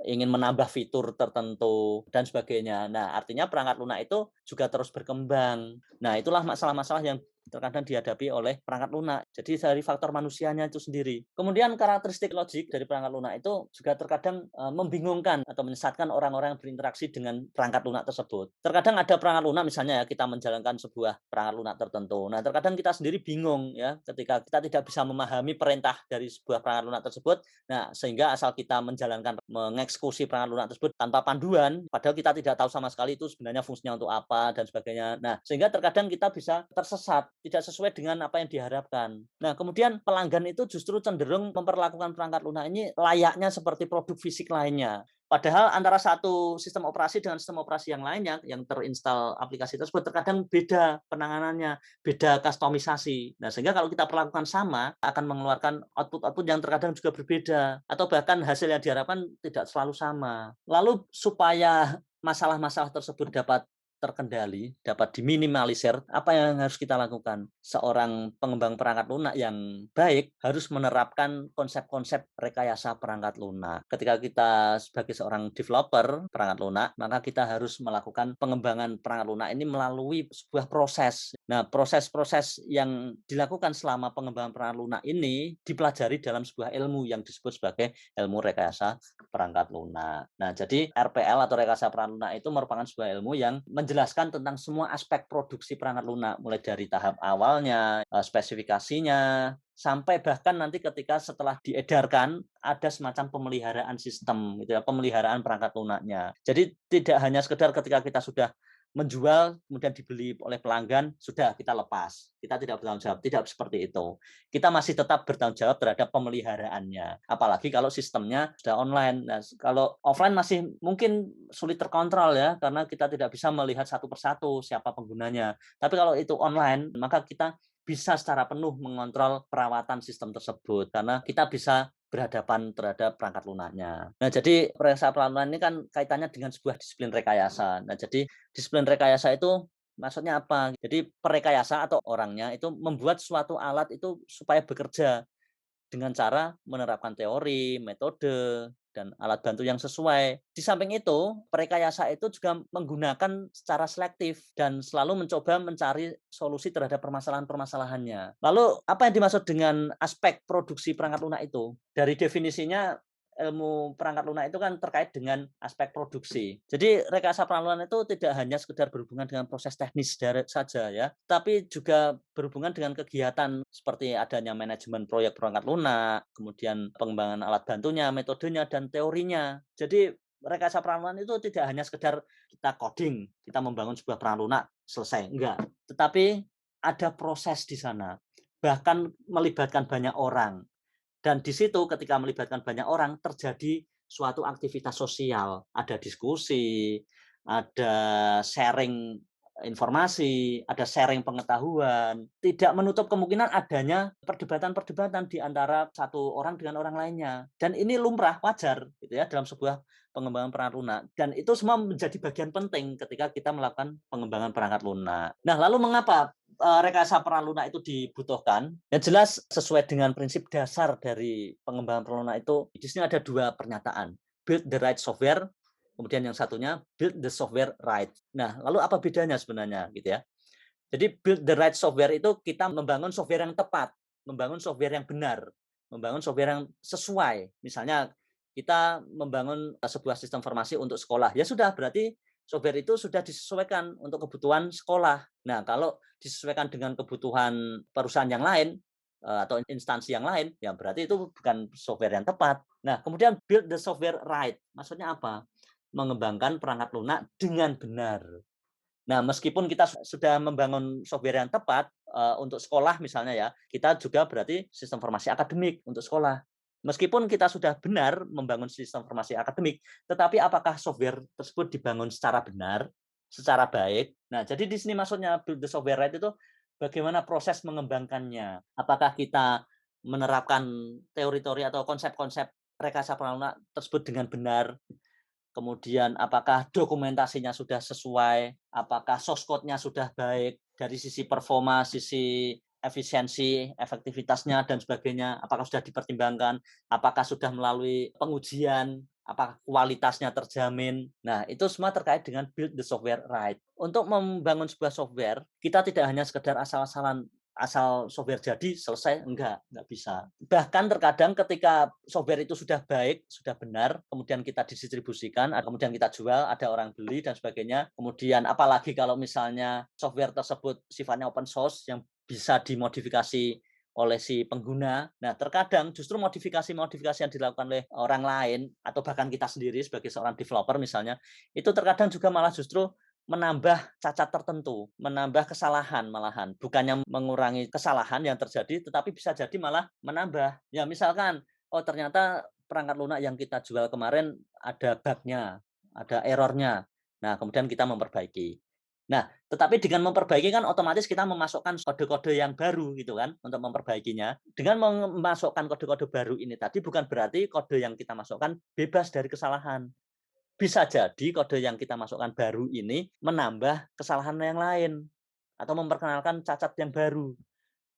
ingin menambah fitur tertentu dan sebagainya. Nah, artinya perangkat lunak itu juga terus berkembang. Nah, itulah masalah-masalah yang terkadang dihadapi oleh perangkat lunak. Jadi dari faktor manusianya itu sendiri. Kemudian karakteristik logik dari perangkat lunak itu juga terkadang membingungkan atau menyesatkan orang-orang yang berinteraksi dengan perangkat lunak tersebut. Terkadang ada perangkat lunak misalnya ya kita menjalankan sebuah perangkat lunak tertentu. Nah, terkadang kita sendiri bingung ya ketika kita tidak bisa memahami perintah dari sebuah perangkat lunak tersebut. Nah, sehingga asal kita menjalankan mengeksekusi perangkat lunak tersebut tanpa panduan, padahal kita tidak tahu sama sekali itu sebenarnya fungsinya untuk apa, apa dan sebagainya. Nah, sehingga terkadang kita bisa tersesat, tidak sesuai dengan apa yang diharapkan. Nah, kemudian pelanggan itu justru cenderung memperlakukan perangkat lunak ini layaknya seperti produk fisik lainnya. Padahal antara satu sistem operasi dengan sistem operasi yang lainnya yang terinstal aplikasi tersebut terkadang beda penanganannya, beda kustomisasi. Nah, sehingga kalau kita perlakukan sama akan mengeluarkan output-output yang terkadang juga berbeda atau bahkan hasil yang diharapkan tidak selalu sama. Lalu supaya masalah-masalah tersebut dapat terkendali, dapat diminimalisir, apa yang harus kita lakukan? Seorang pengembang perangkat lunak yang baik harus menerapkan konsep-konsep rekayasa perangkat lunak. Ketika kita sebagai seorang developer perangkat lunak, maka kita harus melakukan pengembangan perangkat lunak ini melalui sebuah proses. Nah, proses-proses yang dilakukan selama pengembangan perangkat lunak ini dipelajari dalam sebuah ilmu yang disebut sebagai ilmu rekayasa perangkat lunak. Nah, jadi RPL atau rekayasa perangkat lunak itu merupakan sebuah ilmu yang menjelaskan tentang semua aspek produksi perangkat lunak, mulai dari tahap awalnya, spesifikasinya, sampai bahkan nanti ketika setelah diedarkan ada semacam pemeliharaan sistem, gitu ya, pemeliharaan perangkat lunaknya. Jadi tidak hanya sekedar ketika kita sudah menjual kemudian dibeli oleh pelanggan sudah kita lepas, kita tidak bertanggung jawab, tidak seperti itu. Kita masih tetap bertanggung jawab terhadap pemeliharaannya, apalagi kalau sistemnya sudah online. Nah, kalau offline masih mungkin sulit terkontrol ya, karena kita tidak bisa melihat satu persatu siapa penggunanya. Tapi kalau itu online, maka kita bisa secara penuh mengontrol perawatan sistem tersebut, karena kita bisa berhadapan terhadap perangkat lunaknya. Nah, jadi rekayasa perangkat lunak ini kan kaitannya dengan sebuah disiplin rekayasa. Nah, jadi disiplin rekayasa itu maksudnya apa? Jadi perekayasa atau orangnya itu membuat suatu alat itu supaya bekerja dengan cara menerapkan teori, metode, dan alat bantu yang sesuai. Di samping itu, perekayasa itu juga menggunakan secara selektif dan selalu mencoba mencari solusi terhadap permasalahan-permasalahannya. Lalu, apa yang dimaksud dengan aspek produksi perangkat lunak itu? Dari definisinya, ilmu perangkat lunak itu kan terkait dengan aspek produksi. Jadi rekayasa perangkat lunak itu tidak hanya sekedar berhubungan dengan proses teknis saja ya, tapi juga berhubungan dengan kegiatan seperti adanya manajemen proyek perangkat lunak, kemudian pengembangan alat bantunya, metodenya dan teorinya. Jadi rekayasa perangkat lunak itu tidak hanya sekedar kita coding, kita membangun sebuah perangkat lunak selesai, enggak. Tetapi ada proses di sana, bahkan melibatkan banyak orang. Dan di situ ketika melibatkan banyak orang terjadi suatu aktivitas sosial, ada diskusi, ada sharing informasi, ada sharing pengetahuan, tidak menutup kemungkinan adanya perdebatan-perdebatan di antara satu orang dengan orang lainnya. Dan ini lumrah, wajar gitu ya dalam sebuah pengembangan perangkat lunak. Dan itu semua menjadi bagian penting ketika kita melakukan pengembangan perangkat lunak. Nah, lalu mengapa rekayasa perangkat lunak itu dibutuhkan? Yang jelas sesuai dengan prinsip dasar dari pengembangan perangkat lunak itu, di sini ada dua pernyataan. Build the right software, kemudian yang satunya build the software right. Nah, lalu apa bedanya sebenarnya gitu ya? Jadi build the right software itu kita membangun software yang tepat, membangun software yang benar, membangun software yang sesuai. Misalnya kita membangun sebuah sistem informasi untuk sekolah, ya sudah berarti software itu sudah disesuaikan untuk kebutuhan sekolah. Nah, kalau disesuaikan dengan kebutuhan perusahaan yang lain atau instansi yang lain, ya berarti itu bukan software yang tepat. Nah, kemudian build the software right. Maksudnya apa? Mengembangkan perangkat lunak dengan benar. Nah, meskipun kita sudah membangun software yang tepat untuk sekolah misalnya ya, kita juga berarti sistem informasi akademik untuk sekolah. Meskipun kita sudah benar membangun sistem informasi akademik, tetapi apakah software tersebut dibangun secara benar, secara baik? Nah, jadi di sini maksudnya build the software right itu bagaimana proses mengembangkannya. Apakah kita menerapkan teori-teori atau konsep-konsep rekayasa perangkat tersebut dengan benar, kemudian apakah dokumentasinya sudah sesuai, apakah source code-nya sudah baik dari sisi performa, sisi efisiensi, efektivitasnya dan sebagainya, apakah sudah dipertimbangkan, apakah sudah melalui pengujian, apakah kualitasnya terjamin. Nah, itu semua terkait dengan build the software right. Untuk membangun sebuah software, kita tidak hanya sekedar asal-asalan asal software jadi selesai, enggak bisa. Bahkan terkadang ketika software itu sudah baik, sudah benar, kemudian kita didistribusikan, kemudian kita jual, ada orang beli dan sebagainya. Kemudian apalagi kalau misalnya software tersebut sifatnya open source yang bisa dimodifikasi oleh si pengguna. Nah, terkadang justru modifikasi-modifikasi yang dilakukan oleh orang lain atau bahkan kita sendiri sebagai seorang developer misalnya, itu terkadang juga malah justru menambah cacat tertentu, menambah kesalahan malahan, bukannya mengurangi kesalahan yang terjadi, tetapi bisa jadi malah menambah. Ya misalkan, oh ternyata perangkat lunak yang kita jual kemarin ada bug-nya, ada error-nya. Nah, kemudian kita memperbaiki. Nah, tetapi dengan memperbaiki kan otomatis kita memasukkan kode-kode yang baru gitu kan untuk memperbaikinya. Dengan memasukkan kode-kode baru ini tadi bukan berarti kode yang kita masukkan bebas dari kesalahan. Bisa jadi kode yang kita masukkan baru ini menambah kesalahan yang lain atau memperkenalkan cacat yang baru.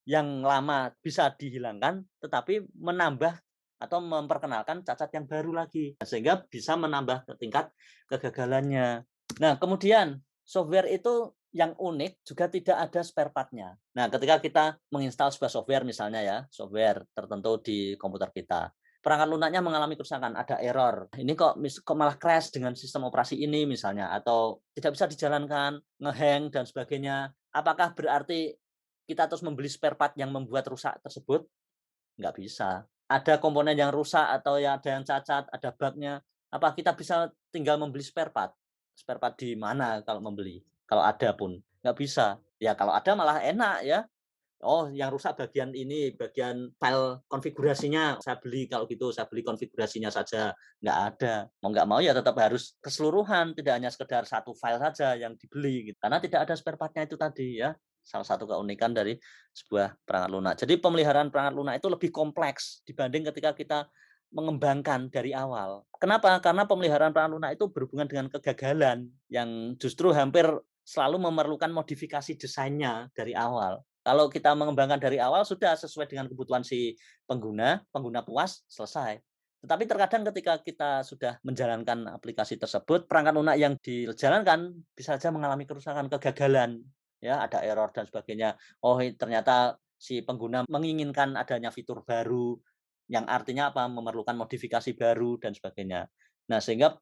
Yang lama bisa dihilangkan tetapi menambah atau memperkenalkan cacat yang baru lagi. Sehingga bisa menambah tingkat kegagalannya. Nah, kemudian software itu yang unik juga tidak ada spare part-nya. Nah, ketika kita menginstal sebuah software misalnya ya, software tertentu di komputer kita. Perangkat lunaknya mengalami kerusakan, ada error. Ini kok malah crash dengan sistem operasi ini misalnya, atau tidak bisa dijalankan, ngehang dan sebagainya. Apakah berarti kita terus membeli spare part yang membuat rusak tersebut? Nggak bisa. Ada komponen yang rusak atau ya ada yang cacat, ada bug-nya, apa kita bisa tinggal membeli spare part? Spare part di mana kalau membeli? Kalau ada pun, nggak bisa. Ya kalau ada malah enak ya, oh, yang rusak bagian ini, bagian file konfigurasinya saya beli kalau gitu, saya beli konfigurasinya saja. Nggak ada. Mau nggak mau ya tetap harus keseluruhan, tidak hanya sekedar satu file saja yang dibeli gitu. Karena tidak ada spare part-nya itu tadi ya. Salah satu keunikan dari sebuah perangkat lunak. Jadi pemeliharaan perangkat lunak itu lebih kompleks dibanding ketika kita mengembangkan dari awal. Kenapa? Karena pemeliharaan perangkat lunak itu berhubungan dengan kegagalan yang justru hampir selalu memerlukan modifikasi desainnya dari awal. Kalau kita mengembangkan dari awal sudah sesuai dengan kebutuhan si pengguna, pengguna puas, selesai. Tetapi terkadang ketika kita sudah menjalankan aplikasi tersebut, perangkat lunak yang dijalankan bisa saja mengalami kerusakan, kegagalan, ya ada error dan sebagainya. Oh, ternyata si pengguna menginginkan adanya fitur baru yang artinya apa? Memerlukan modifikasi baru dan sebagainya. Nah, sehingga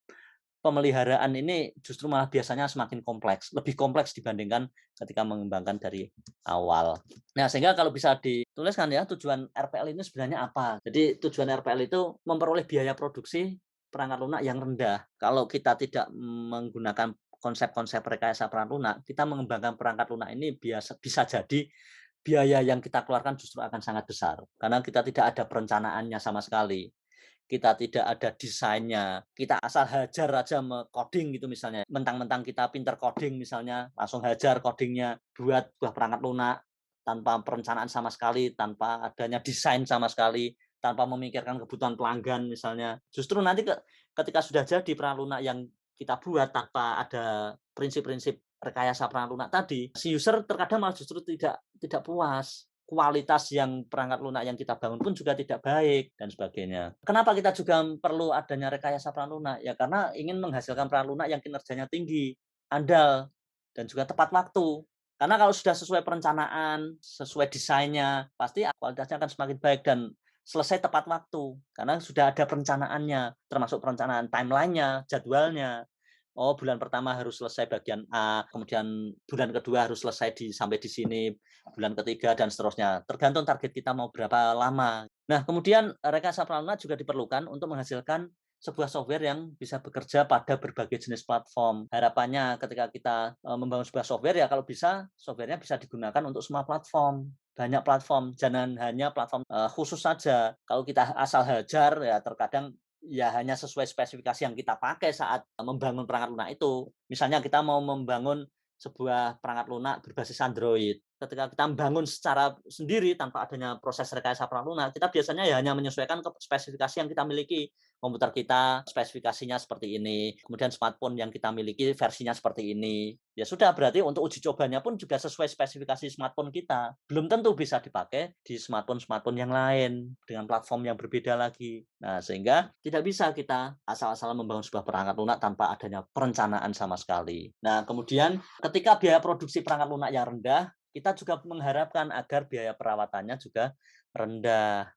pemeliharaan ini justru malah biasanya semakin kompleks, lebih kompleks dibandingkan ketika mengembangkan dari awal. Nah, sehingga kalau bisa dituliskan ya, tujuan RPL ini sebenarnya apa? Jadi tujuan RPL itu memperoleh biaya produksi perangkat lunak yang rendah. Kalau kita tidak menggunakan konsep-konsep rekayasa perangkat lunak, kita mengembangkan perangkat lunak ini bisa jadi biaya yang kita keluarkan justru akan sangat besar. Karena kita tidak ada perencanaannya sama sekali, kita tidak ada desainnya, kita asal hajar aja coding gitu misalnya. Mentang-mentang kita pinter coding misalnya, langsung hajar codingnya, buat buah perangkat lunak tanpa perencanaan sama sekali, tanpa adanya desain sama sekali, tanpa memikirkan kebutuhan pelanggan misalnya. Justru nanti ketika sudah jadi perangkat lunak yang kita buat tanpa ada prinsip-prinsip rekayasa perangkat lunak tadi, si user terkadang malah justru tidak puas. Kualitas yang perangkat lunak yang kita bangun pun juga tidak baik dan sebagainya. Kenapa kita juga perlu adanya rekayasa perangkat lunak? Ya karena ingin menghasilkan perangkat lunak yang kinerjanya tinggi, andal, dan juga tepat waktu. Karena kalau sudah sesuai perencanaan, sesuai desainnya, pasti kualitasnya akan semakin baik dan selesai tepat waktu. Karena sudah ada perencanaannya, termasuk perencanaan timeline-nya, jadwalnya. Oh, bulan pertama harus selesai bagian A, kemudian bulan kedua harus selesai sampai di sini, bulan ketiga dan seterusnya. Tergantung target kita mau berapa lama. Nah, kemudian rekayasa perangkat lunak juga diperlukan untuk menghasilkan sebuah software yang bisa bekerja pada berbagai jenis platform. Harapannya ketika kita membangun sebuah software ya kalau bisa softwarenya bisa digunakan untuk semua platform. Banyak platform, jangan hanya platform khusus saja. Kalau kita asal hajar ya terkadang ya hanya sesuai spesifikasi yang kita pakai saat membangun perangkat lunak itu. Misalnya kita mau membangun sebuah perangkat lunak berbasis Android. Ketika kita membangun secara sendiri tanpa adanya proses rekayasa perangkat lunak, kita biasanya ya hanya menyesuaikan ke spesifikasi yang kita miliki. Komputer kita spesifikasinya seperti ini, kemudian smartphone yang kita miliki versinya seperti ini. Ya sudah, berarti untuk uji cobanya pun juga sesuai spesifikasi smartphone kita. Belum tentu bisa dipakai di smartphone-smartphone yang lain dengan platform yang berbeda lagi. Nah, sehingga tidak bisa kita asal-asalan membangun sebuah perangkat lunak tanpa adanya perencanaan sama sekali. Nah, kemudian ketika biaya produksi perangkat lunak yang rendah, kita juga mengharapkan agar biaya perawatannya juga rendah.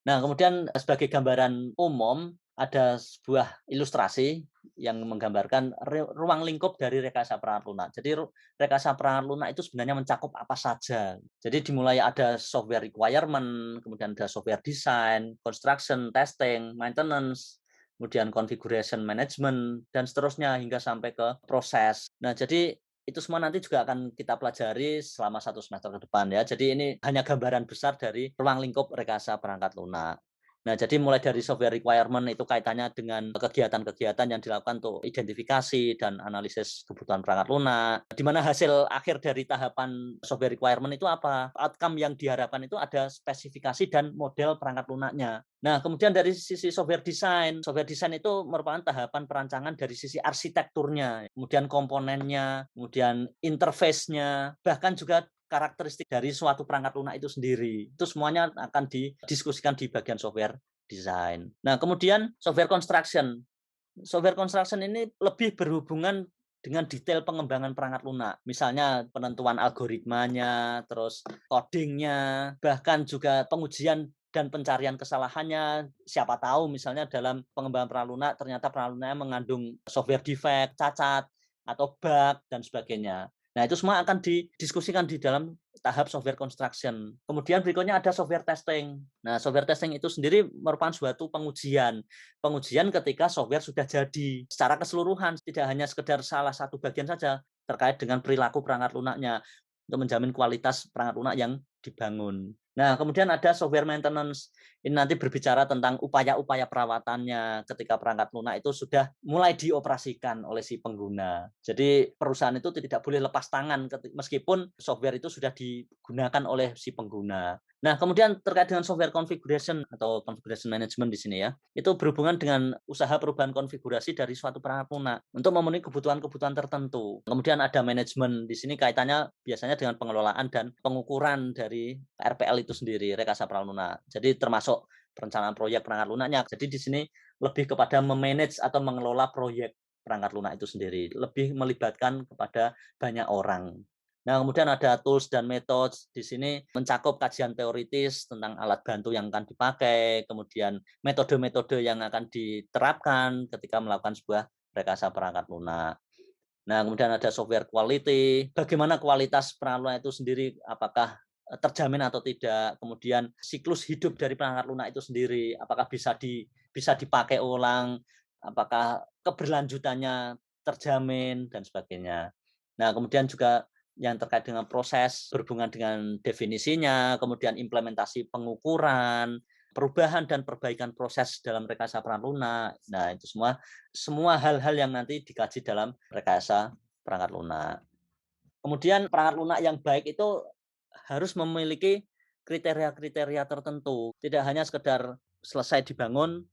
Nah, kemudian sebagai gambaran umum, ada sebuah ilustrasi yang menggambarkan ruang lingkup dari rekayasa perangkat lunak. Jadi rekayasa perangkat lunak itu sebenarnya mencakup apa saja. Jadi dimulai ada software requirement, kemudian ada software design, construction, testing, maintenance, kemudian configuration management, dan seterusnya hingga sampai ke proses. Nah, jadi itu semua nanti juga akan kita pelajari selama 1 semester ke depan ya. Jadi ini hanya gambaran besar dari ruang lingkup rekayasa perangkat lunak. Nah, jadi mulai dari software requirement itu kaitannya dengan kegiatan-kegiatan yang dilakukan untuk identifikasi dan analisis kebutuhan perangkat lunak, di mana hasil akhir dari tahapan software requirement itu apa? Outcome yang diharapkan itu ada spesifikasi dan model perangkat lunaknya. Nah, kemudian dari sisi software design itu merupakan tahapan perancangan dari sisi arsitekturnya, kemudian komponennya, kemudian interface-nya, bahkan juga karakteristik dari suatu perangkat lunak itu sendiri. Itu semuanya akan didiskusikan di bagian software design. Nah, kemudian software construction. Software construction ini lebih berhubungan dengan detail pengembangan perangkat lunak. Misalnya penentuan algoritmanya, terus codingnya, bahkan juga pengujian dan pencarian kesalahannya. Siapa tahu misalnya dalam pengembangan perangkat lunak ternyata perangkat lunaknya mengandung software defect, cacat, atau bug, dan sebagainya. Nah, itu semua akan didiskusikan di dalam tahap software construction. Kemudian berikutnya ada software testing. Nah, software testing itu sendiri merupakan suatu pengujian. Pengujian ketika software sudah jadi secara keseluruhan, tidak hanya sekedar salah satu bagian saja terkait dengan perilaku perangkat lunaknya untuk menjamin kualitas perangkat lunak yang dibangun. Nah, kemudian ada software maintenance. Ini nanti berbicara tentang upaya-upaya perawatannya ketika perangkat lunak itu sudah mulai dioperasikan oleh si pengguna. Jadi perusahaan itu tidak boleh lepas tangan meskipun software itu sudah digunakan oleh si pengguna. Nah, kemudian terkait dengan software configuration atau configuration management di sini ya, itu berhubungan dengan usaha perubahan konfigurasi dari suatu perangkat lunak untuk memenuhi kebutuhan-kebutuhan tertentu. Kemudian ada manajemen di sini kaitannya biasanya dengan pengelolaan dan pengukuran dari RPL itu sendiri, rekayasa perangkat lunak. Jadi termasuk perencanaan proyek perangkat lunaknya. Jadi di sini lebih kepada memanage atau mengelola proyek perangkat lunak itu sendiri, lebih melibatkan kepada banyak orang. Nah, kemudian ada tools dan methods. Di sini mencakup kajian teoritis tentang alat bantu yang akan dipakai, kemudian metode-metode yang akan diterapkan ketika melakukan sebuah rekayasa perangkat lunak. Nah, kemudian ada software quality, bagaimana kualitas perangkat lunak itu sendiri, apakah terjamin atau tidak. Kemudian siklus hidup dari perangkat lunak itu sendiri, apakah bisa dipakai ulang, apakah keberlanjutannya terjamin, dan sebagainya. Nah, kemudian juga yang terkait dengan proses berhubungan dengan definisinya, kemudian implementasi pengukuran, perubahan dan perbaikan proses dalam rekayasa perangkat lunak. Nah, itu semua hal-hal yang nanti dikaji dalam rekayasa perangkat lunak. Kemudian perangkat lunak yang baik itu harus memiliki kriteria-kriteria tertentu. Tidak hanya sekedar selesai dibangun,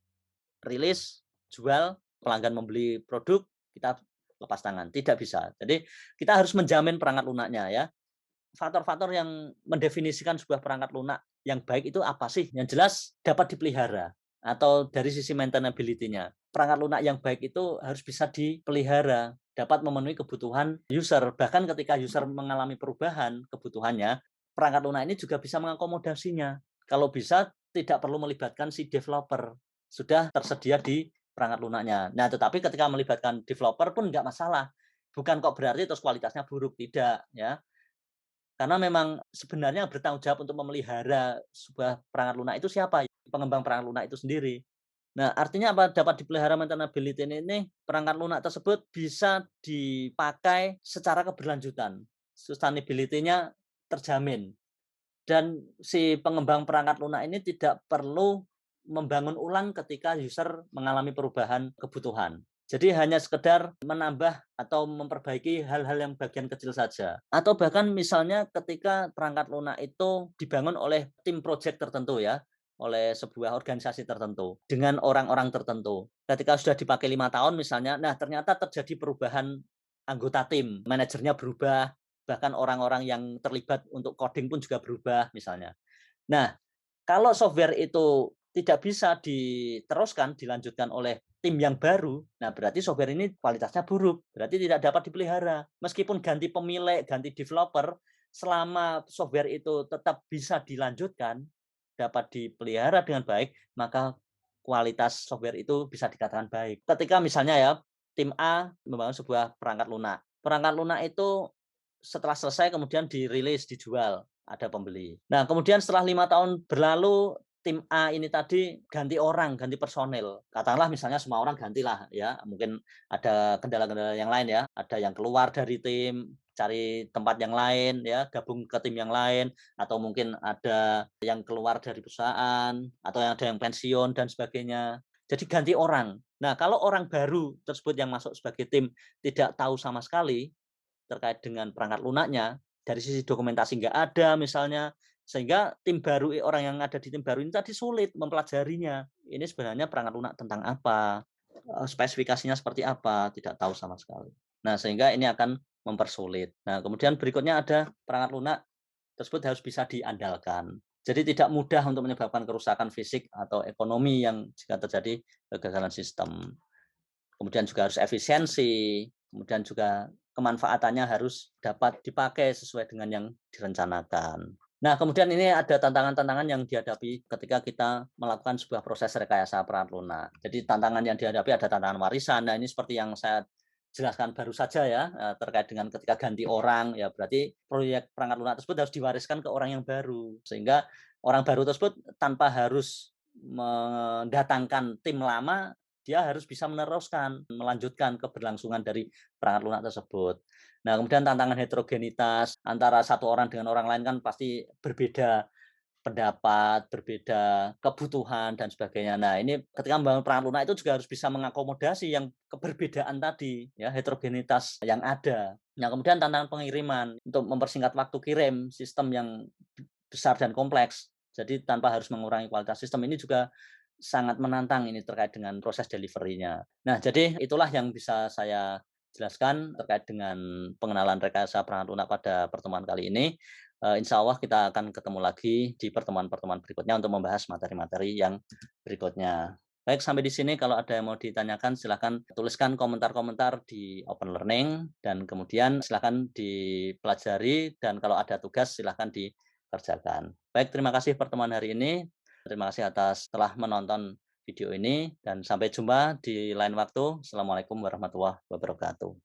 rilis, jual, pelanggan membeli produk, kita lepas tangan. Tidak bisa. Jadi kita harus menjamin perangkat lunaknya ya. Faktor-faktor yang mendefinisikan sebuah perangkat lunak yang baik itu apa sih? Yang jelas dapat dipelihara atau dari sisi maintainability-nya. Perangkat lunak yang baik itu harus bisa dipelihara, dapat memenuhi kebutuhan user. Bahkan ketika user mengalami perubahan kebutuhannya, perangkat lunak ini juga bisa mengakomodasinya. Kalau bisa tidak perlu melibatkan si developer, sudah tersedia di perangkat lunaknya. Nah, tetapi ketika melibatkan developer pun nggak masalah. Bukan kok berarti terus kualitasnya buruk, tidak ya. Karena memang sebenarnya bertanggung jawab untuk memelihara sebuah perangkat lunak itu siapa? Pengembang perangkat lunak itu sendiri. Nah, artinya apa? Dapat dipelihara maintainability ini perangkat lunak tersebut bisa dipakai secara keberlanjutan. Sustainability-nya terjamin. Dan si pengembang perangkat lunak ini tidak perlu membangun ulang ketika user mengalami perubahan kebutuhan. Jadi hanya sekedar menambah atau memperbaiki hal-hal yang bagian kecil saja. Atau bahkan misalnya ketika perangkat lunak itu dibangun oleh tim project tertentu ya, oleh sebuah organisasi tertentu dengan orang-orang tertentu. Ketika sudah dipakai 5 tahun misalnya, nah ternyata terjadi perubahan anggota tim, manajernya berubah, bahkan orang-orang yang terlibat untuk coding pun juga berubah misalnya. Nah, kalau software itu tidak bisa diteruskan, dilanjutkan oleh tim yang baru, nah berarti software ini kualitasnya buruk, berarti tidak dapat dipelihara. Meskipun ganti pemilik, ganti developer, selama software itu tetap bisa dilanjutkan, dapat dipelihara dengan baik, maka kualitas software itu bisa dikatakan baik. Ketika misalnya ya, tim A membangun sebuah perangkat lunak. Perangkat lunak itu setelah selesai kemudian dirilis, dijual, ada pembeli. Nah, kemudian setelah 5 tahun berlalu, tim A ini tadi ganti orang, ganti personil. Katakanlah misalnya semua orang gantilah ya, mungkin ada kendala-kendala yang lain ya, ada yang keluar dari tim, cari tempat yang lain ya, gabung ke tim yang lain, atau mungkin ada yang keluar dari perusahaan, atau yang ada yang pensiun dan sebagainya. Jadi ganti orang. Nah, kalau orang baru tersebut yang masuk sebagai tim tidak tahu sama sekali terkait dengan perangkat lunaknya, dari sisi dokumentasi nggak ada misalnya, sehingga tim baru orang yang ada di tim baru ini tadi sulit mempelajarinya. Ini sebenarnya perangkat lunak tentang apa, spesifikasinya seperti apa, tidak tahu sama sekali. Nah, sehingga ini akan mempersulit. Nah, kemudian berikutnya ada perangkat lunak tersebut harus bisa diandalkan. Jadi tidak mudah untuk menyebabkan kerusakan fisik atau ekonomi yang jika terjadi kegagalan sistem. Kemudian juga harus efisiensi, kemudian juga kemanfaatannya harus dapat dipakai sesuai dengan yang direncanakan. Nah, kemudian ini ada tantangan-tantangan yang dihadapi ketika kita melakukan sebuah proses rekayasa perangkat lunak. Jadi tantangan yang dihadapi ada tantangan warisan. Nah, ini seperti yang saya jelaskan baru saja ya, terkait dengan ketika ganti orang, ya berarti proyek perangkat lunak tersebut harus diwariskan ke orang yang baru. Sehingga orang baru tersebut tanpa harus mendatangkan tim lama, dia harus bisa meneruskan, melanjutkan keberlangsungan dari perangkat lunak tersebut. Nah, kemudian tantangan heterogenitas antara satu orang dengan orang lain kan pasti berbeda pendapat, berbeda kebutuhan dan sebagainya. Nah, ini ketika membangun perangkat lunak itu juga harus bisa mengakomodasi yang keberbedaan tadi, ya, heterogenitas yang ada. Nah, kemudian tantangan pengiriman untuk mempersingkat waktu kirim sistem yang besar dan kompleks. Jadi tanpa harus mengurangi kualitas sistem ini juga sangat menantang ini terkait dengan proses delivery-nya. Nah, jadi itulah yang bisa saya jelaskan terkait dengan pengenalan rekayasa perangkat lunak pada pertemuan kali ini. Insya Allah kita akan ketemu lagi di pertemuan-pertemuan berikutnya untuk membahas materi-materi yang berikutnya. Baik, sampai di sini kalau ada yang mau ditanyakan silahkan tuliskan komentar-komentar di Open Learning dan kemudian silahkan dipelajari dan kalau ada tugas silahkan dikerjakan. Baik, terima kasih pertemuan hari ini. Terima kasih atas telah menonton video ini dan sampai jumpa di lain waktu. Assalamualaikum warahmatullahi wabarakatuh.